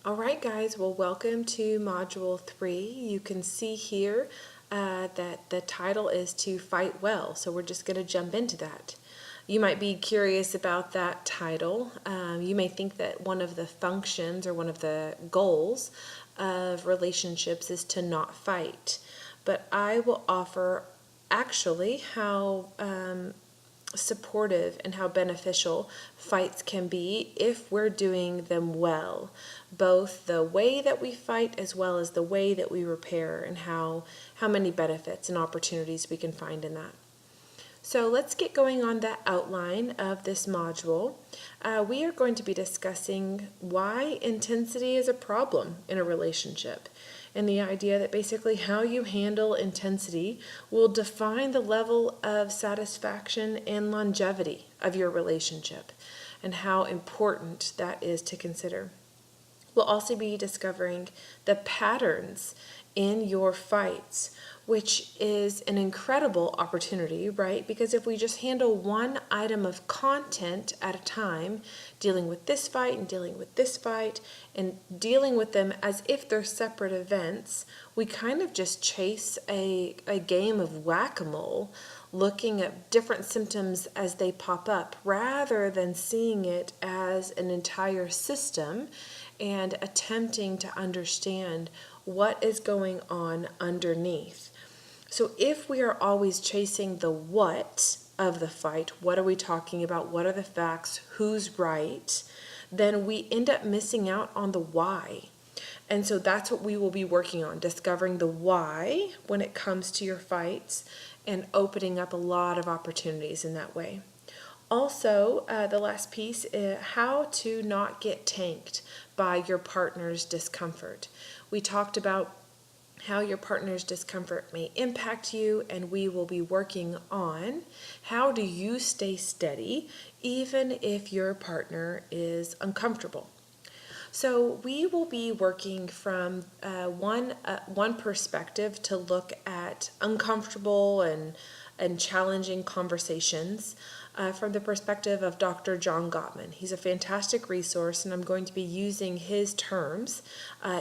All right, guys, well, welcome to Module 3. You can see here that the title is To Fight Well, so we're just going to jump into that. You might be curious about that title. You may think that one of the functions or one of the goals of relationships is to not fight, but I will offer actually how supportive and how beneficial fights can be if we're doing them well. Both the way that we fight as well as the way that we repair, and how many benefits and opportunities we can find in that. So let's get going on the outline of this module. We are going to be discussing why intensity is a problem in a relationship, and the idea that basically how you handle intensity will define the level of satisfaction and longevity of your relationship, and how important that is to consider. We'll also be discovering the patterns in your fights, which is an incredible opportunity, right? Because if we just handle one item of content at a time, dealing with this fight and dealing with this fight and dealing with them as if they're separate events, we kind of just chase a game of whack-a-mole, looking at different symptoms as they pop up rather than seeing it as an entire system and attempting to understand what is going on underneath. So if we are always chasing the what of the fight, what are we talking about, what are the facts, who's right, then we end up missing out on the why. And so that's what we will be working on, discovering the why when it comes to your fights and opening up a lot of opportunities in that way. Also, the last piece is how to not get tanked by your partner's discomfort. We talked about how your partner's discomfort may impact you, and we will be working on how do you stay steady even if your partner is uncomfortable. So we will be working from one perspective to look at uncomfortable and challenging conversations from the perspective of Dr. John Gottman. He's a fantastic resource, and I'm going to be using his terms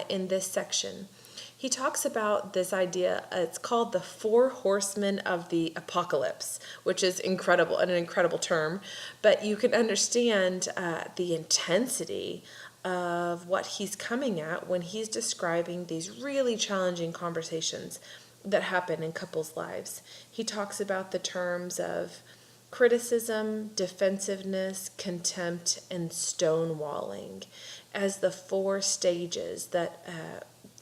in this section. He talks about this idea, it's called the Four Horsemen of the Apocalypse, which is incredible, and an incredible term, but you can understand the intensity of what he's coming at when he's describing these really challenging conversations that happen in couples' lives. He talks about the terms of criticism, defensiveness, contempt, and stonewalling as the four stages that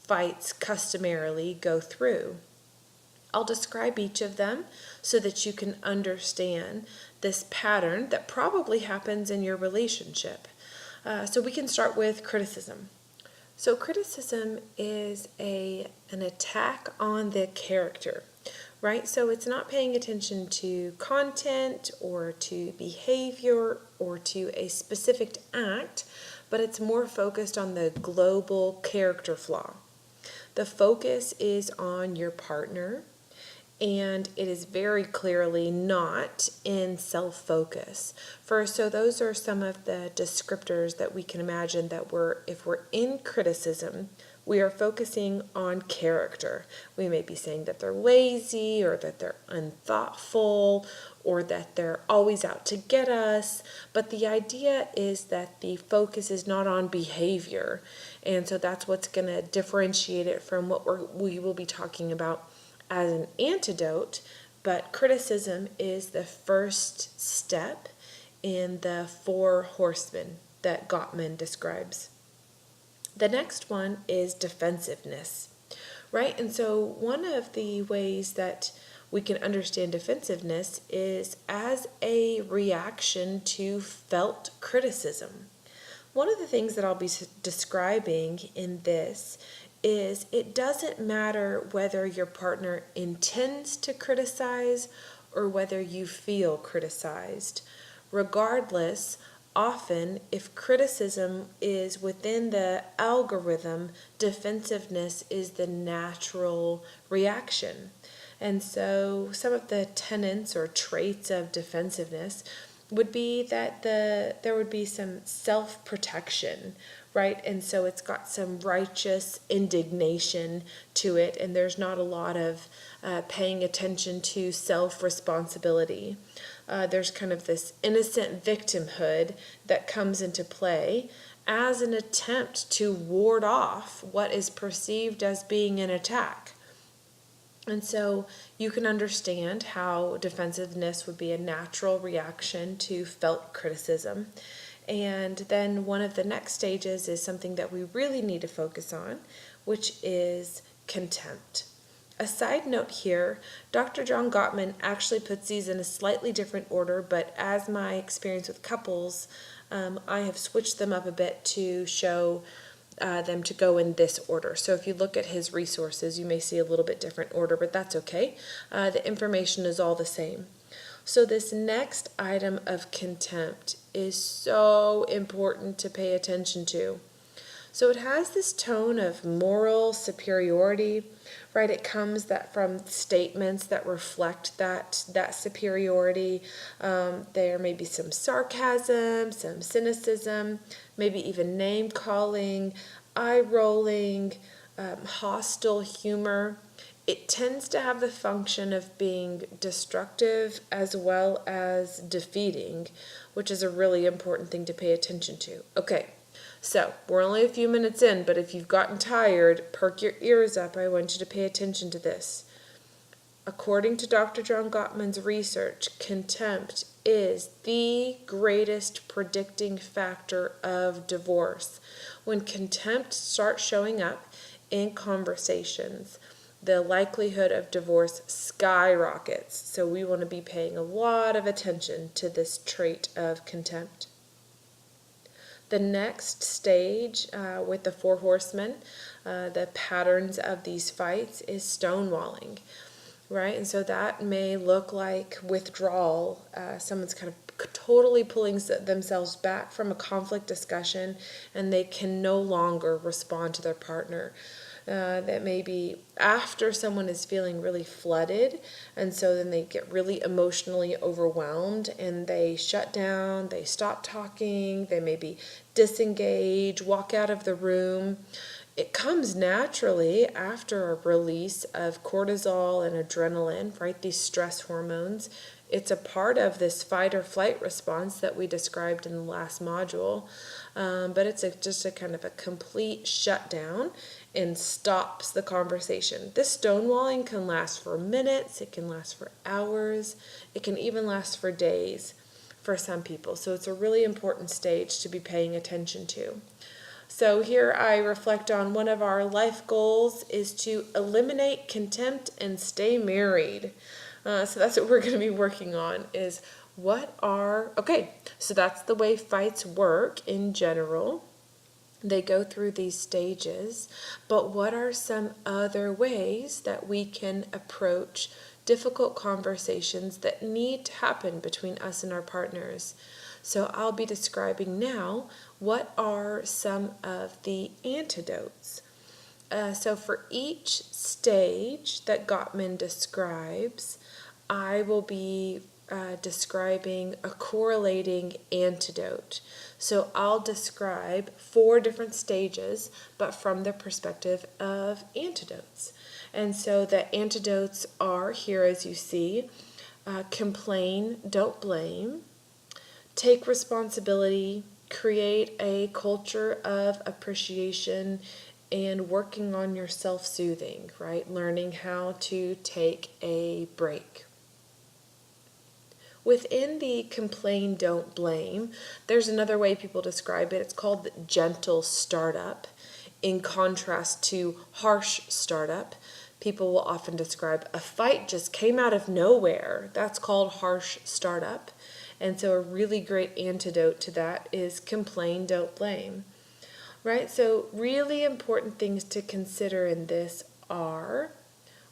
fights customarily go through. I'll describe each of them so that you can understand this pattern that probably happens in your relationship. So we can start with criticism. So criticism is an attack on the character, right? So it's not paying attention to content or to behavior or to a specific act, but it's more focused on the global character flaw. The focus is on your partner, and it is very clearly not in self-focus. So those are some of the descriptors that we can imagine that if we're in criticism, we are focusing on character. We may be saying that they're lazy, or that they're unthoughtful, or that they're always out to get us. But the idea is that the focus is not on behavior. And so that's what's going to differentiate it from what we will be talking about as an antidote. But criticism is the first step in the four horsemen that Gottman describes. The next one is defensiveness, right? And so one of the ways that we can understand defensiveness is as a reaction to felt criticism. One of the things that I'll be describing in this is it doesn't matter whether your partner intends to criticize or whether you feel criticized. Regardless, often, if criticism is within the algorithm, defensiveness is the natural reaction. And so some of the tenets or traits of defensiveness would be that there would be some self-protection, right? And so it's got some righteous indignation to it, and there's not a lot of paying attention to self-responsibility. There's kind of this innocent victimhood that comes into play as an attempt to ward off what is perceived as being an attack. And so you can understand how defensiveness would be a natural reaction to felt criticism. And then one of the next stages is something that we really need to focus on, which is contempt. A side note here, Dr. John Gottman actually puts these in a slightly different order, but as my experience with couples, I have switched them up a bit to show them to go in this order. So if you look at his resources, you may see a little bit different order, but that's okay. The information is all the same. So this next item of contempt is so important to pay attention to. So it has this tone of moral superiority, right? It comes from statements that reflect that superiority. There may be some sarcasm, some cynicism, maybe even name calling, eye rolling, hostile humor. It tends to have the function of being destructive as well as defeating, which is a really important thing to pay attention to. Okay. So, we're only a few minutes in, but if you've gotten tired, perk your ears up. I want you to pay attention to this. According to Dr. John Gottman's research, contempt is the greatest predicting factor of divorce. When contempt starts showing up in conversations, the likelihood of divorce skyrockets. So we want to be paying a lot of attention to this trait of contempt. The next stage with the four horsemen, the patterns of these fights is stonewalling, right? And so that may look like withdrawal. Someone's kind of totally pulling themselves back from a conflict discussion, and they can no longer respond to their partner. That may be after someone is feeling really flooded, and so then they get really emotionally overwhelmed and they shut down, they stop talking, they maybe disengage, walk out of the room. It comes naturally after a release of cortisol and adrenaline, right? These stress hormones. It's a part of this fight or flight response that we described in the last module, but it's just a kind of a complete shutdown and stops the conversation. This stonewalling can last for minutes, it can last for hours, it can even last for days for some people. So it's a really important stage to be paying attention to. So here I reflect on one of our life goals is to eliminate contempt and stay married. So that's what we're going to be working on is so that's the way fights work in general. They go through these stages, but what are some other ways that we can approach difficult conversations that need to happen between us and our partners? So I'll be describing now what are some of the antidotes. So for each stage that Gottman describes, I will be describing a correlating antidote. So I'll describe 4 different stages, but from the perspective of antidotes. And so the antidotes are here as you see, complain, don't blame, take responsibility, create a culture of appreciation, and working on your self-soothing, right? Learning how to take a break. Within the complain, don't blame, there's another way people describe it. It's called the gentle startup. In contrast to harsh startup, people will often describe a fight just came out of nowhere. That's called harsh startup. And so a really great antidote to that is complain, don't blame. Right? So really important things to consider in this are,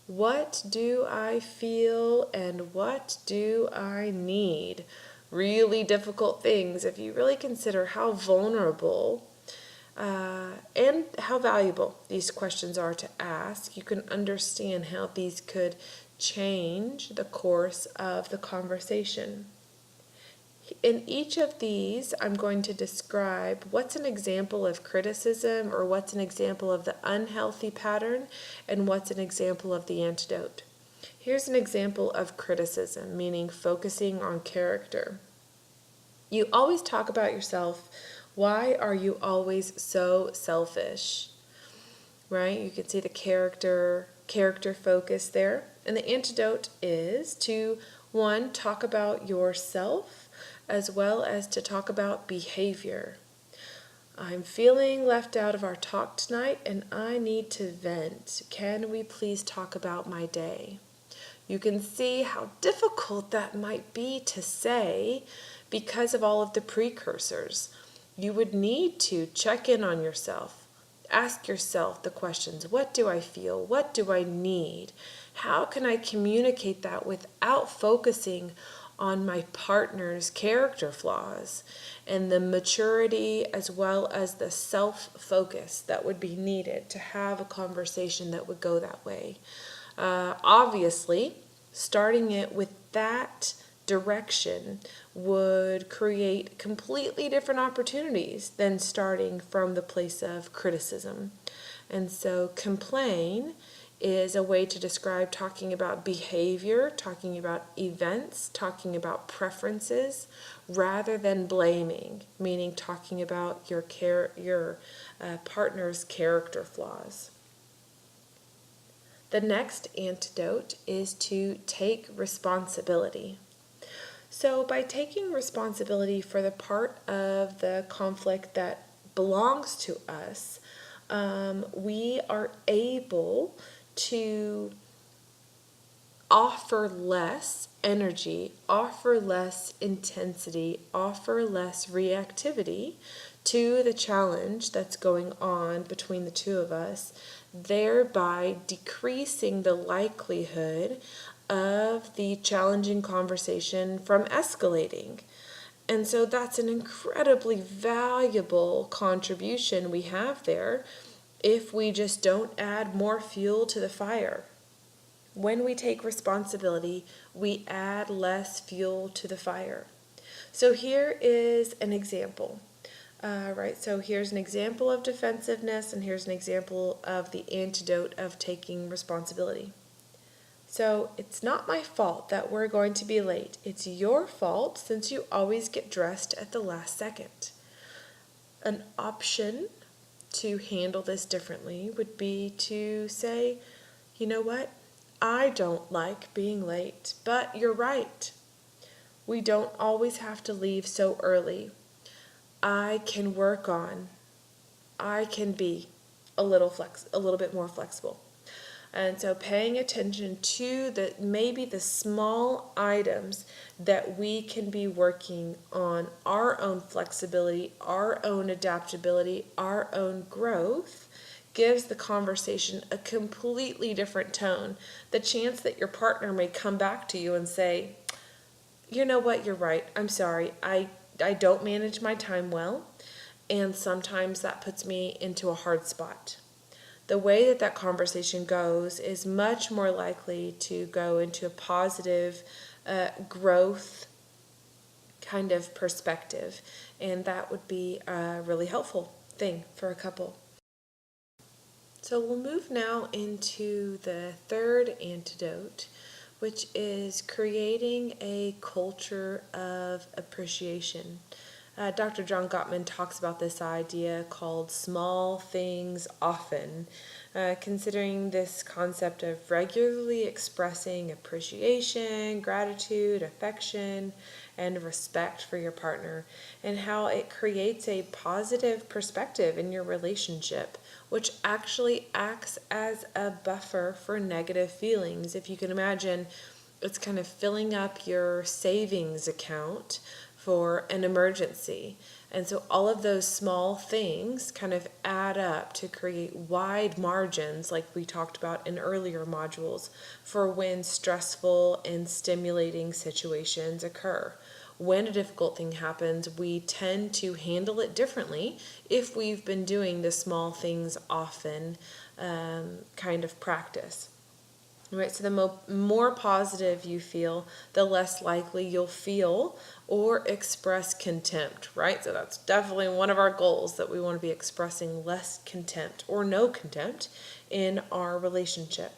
what do I feel and what do I need? Really difficult things. If you really consider how vulnerable and how valuable these questions are to ask, you can understand how these could change the course of the conversation. In each of these, I'm going to describe what's an example of criticism or what's an example of the unhealthy pattern and what's an example of the antidote. Here's an example of criticism, meaning focusing on character. You always talk about yourself. Why are you always so selfish? Right? You can see the character focus there. And the antidote is to, one, talk about yourself as well as to talk about behavior. I'm feeling left out of our talk tonight and I need to vent. Can we please talk about my day? You can see how difficult that might be to say because of all of the precursors. You would need to check in on yourself. Ask yourself the questions. What do I feel? What do I need? How can I communicate that without focusing on my partner's character flaws and the maturity as well as the self-focus that would be needed to have a conversation that would go that way? Obviously, starting it with that direction would create completely different opportunities than starting from the place of criticism. And so complain is a way to describe talking about behavior, talking about events, talking about preferences, rather than blaming, meaning talking about your partner's character flaws. The next antidote is to take responsibility. So by taking responsibility for the part of the conflict that belongs to us, we are able to offer less energy, offer less intensity, offer less reactivity to the challenge that's going on between the two of us, thereby decreasing the likelihood of the challenging conversation from escalating. And so that's an incredibly valuable contribution we have there if we just don't add more fuel to the fire. When we take responsibility, we add less fuel to the fire. So here is an example. So here's an example of defensiveness, and here's an example of the antidote of taking responsibility. So it's not my fault that we're going to be late. It's your fault since you always get dressed at the last second. An option to handle this differently would be to say, you know what? I don't like being late, but you're right. We don't always have to leave so early. I can be a little bit more flexible. And so paying attention to maybe the small items that we can be working on our own flexibility, our own adaptability, our own growth gives the conversation a completely different tone. The chance that your partner may come back to you and say, you know what, you're right, I'm sorry, I don't manage my time well, and sometimes that puts me into a hard spot. The way that conversation goes is much more likely to go into a positive growth kind of perspective, and that would be a really helpful thing for a couple. So we'll move now into the third antidote, which is creating a culture of appreciation. Dr. John Gottman talks about this idea called small things often, considering this concept of regularly expressing appreciation, gratitude, affection, and respect for your partner, and how it creates a positive perspective in your relationship, which actually acts as a buffer for negative feelings. If you can imagine, it's kind of filling up your savings account for an emergency. And so all of those small things kind of add up to create wide margins, like we talked about in earlier modules, for when stressful and stimulating situations occur. When a difficult thing happens, we tend to handle it differently if we've been doing the small things often kind of practice. Right, so the more positive you feel, the less likely you'll feel or express contempt, right? So that's definitely one of our goals, that we want to be expressing less contempt or no contempt in our relationship.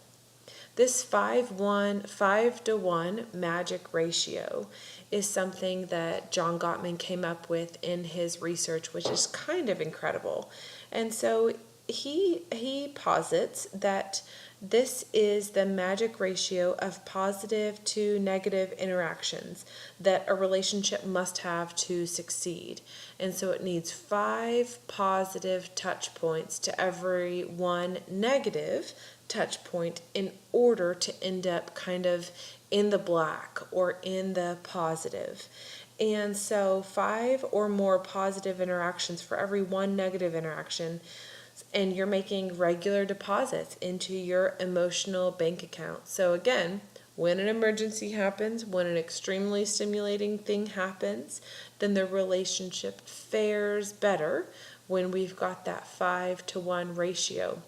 This 5 to 1 magic ratio is something that John Gottman came up with in his research, which is kind of incredible. And so he posits that this is the magic ratio of positive to negative interactions that a relationship must have to succeed. And so it needs 5 positive touch points to every 1 negative touch point in order to end up kind of in the black or in the positive. And so 5 or more positive interactions for every 1 negative interaction, and you're making regular deposits into your emotional bank account. So again, when an emergency happens, when an extremely stimulating thing happens, then the relationship fares better when we've got that 5 to 1 ratio.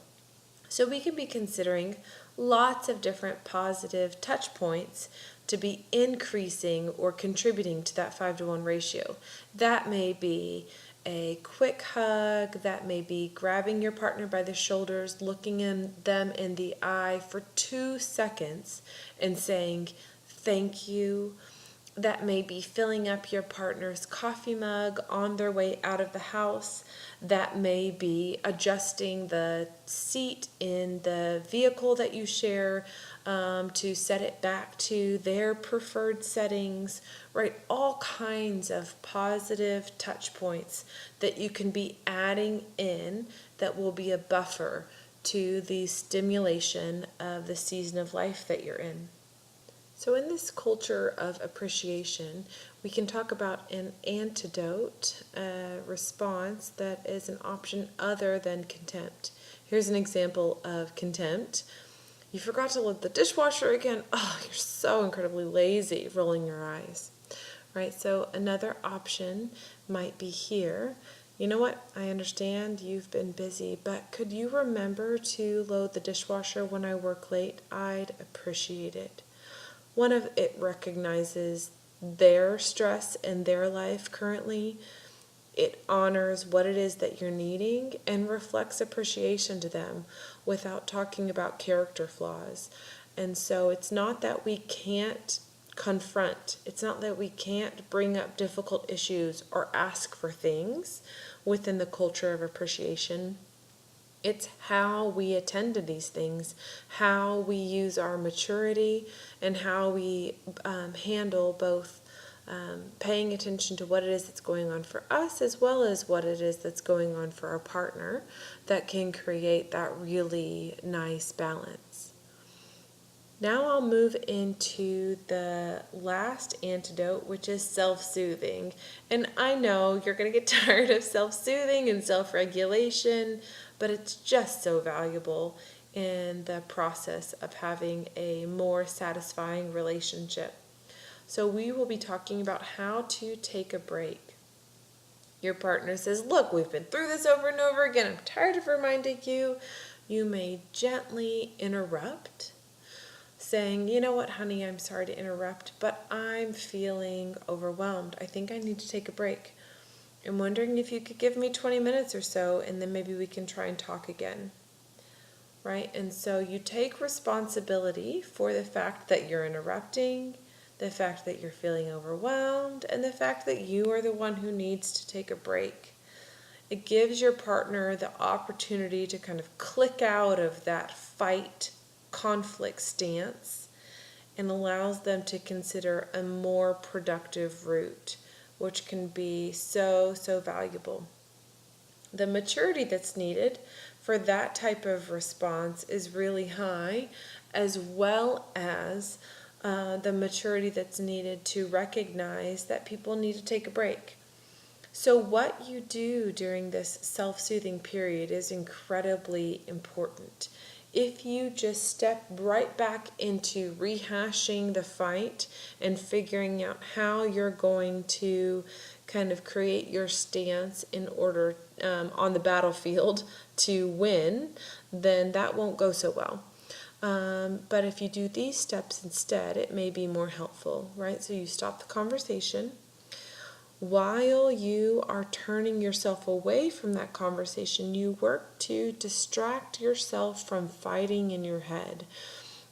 So we can be considering lots of different positive touch points to be increasing or contributing to that 5 to 1 ratio. That may be a quick hug, that may be grabbing your partner by the shoulders, looking them in the eye for 2 seconds and saying, "Thank you." That may be filling up your partner's coffee mug on their way out of the house. That may be adjusting the seat in the vehicle that you share to set it back to their preferred settings, right? All kinds of positive touch points that you can be adding in that will be a buffer to the stimulation of the season of life that you're in. So in this culture of appreciation, we can talk about an antidote, a response that is an option other than contempt. Here's an example of contempt. You forgot to load the dishwasher again. Oh, you're so incredibly lazy, rolling your eyes. Right, so another option might be here. You know what? I understand you've been busy, but could you remember to load the dishwasher when I work late? I'd appreciate it. One of it recognizes their stress in their life currently. It honors what it is that you're needing and reflects appreciation to them without talking about character flaws. And so it's not that we can't confront, it's not that we can't bring up difficult issues or ask for things within the culture of appreciation. It's how we attend to these things, how we use our maturity, and how we handle both paying attention to what it is that's going on for us as well as what it is that's going on for our partner that can create that really nice balance. Now I'll move into the last antidote, which is self-soothing. And I know you're going to get tired of self-soothing and self-regulation, but it's just so valuable in the process of having a more satisfying relationship. So we will be talking about how to take a break. Your partner says, "Look, we've been through this over and over again. I'm tired of reminding you." You may gently interrupt, saying, "You know what, honey, I'm sorry to interrupt, but I'm feeling overwhelmed. I think I need to take a break. I'm wondering if you could give me 20 minutes or so, and then maybe we can try and talk again." Right? And so you take responsibility for the fact that you're interrupting, the fact that you're feeling overwhelmed, and the fact that you are the one who needs to take a break. It gives your partner the opportunity to kind of click out of that fight conflict stance and allows them to consider a more productive route, which can be so valuable. The maturity that's needed for that type of response is really high, as well as the maturity that's needed to recognize that people need to take a break. So what you do during this self-soothing period is incredibly important. If you just step right back into rehashing the fight and figuring out how you're going to kind of create your stance in order on the battlefield to win, then that won't go so well. But if you do these steps instead, it may be more helpful, right? So you stop the conversation. While you are turning yourself away from that conversation, you work to distract yourself from fighting in your head,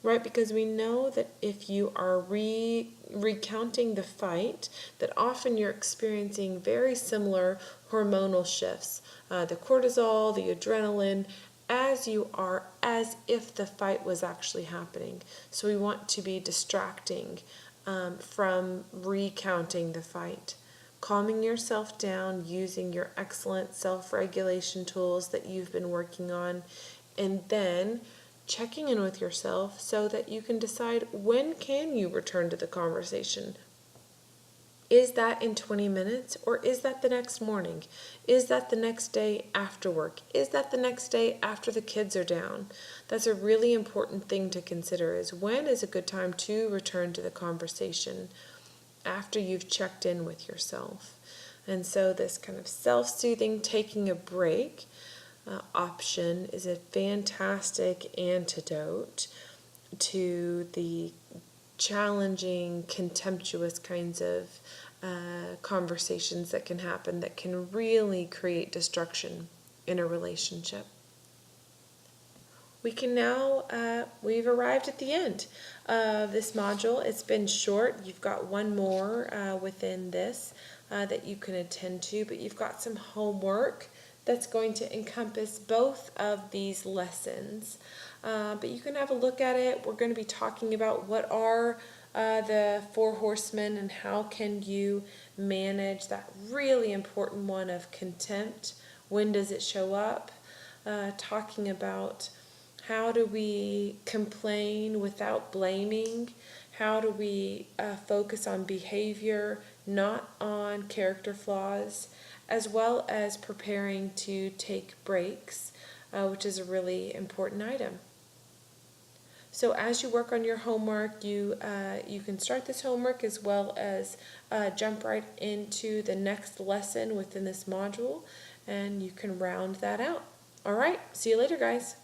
right? Because we know that if you are recounting the fight, that often you're experiencing very similar hormonal shifts, the cortisol, the adrenaline, as if the fight was actually happening. So we want to be distracting from recounting the fight. Calming yourself down using your excellent self-regulation tools that you've been working on, and then checking in with yourself so that you can decide when can you return to the conversation. Is that in 20 minutes, or is that the next morning? Is that the next day after work? Is that the next day after the kids are down? That's a really important thing to consider, is when is a good time to return to the conversation after you've checked in with yourself. And so this kind of self-soothing, taking a break option is a fantastic antidote to the challenging, contemptuous kinds of conversations that can happen that can really create destruction in a relationship. We can now, we've arrived at the end of this module. It's been short. You've got one more within this that you can attend to, but you've got some homework that's going to encompass both of these lessons. But you can have a look at it. We're going to be talking about what are the four horsemen and how can you manage that really important one of contempt. When does it show up? Talking about how do we complain without blaming? How do we focus on behavior, not on character flaws, as well as preparing to take breaks, which is a really important item. So as you work on your homework, you can start this homework as well as jump right into the next lesson within this module, and you can round that out. All right, see you later, guys.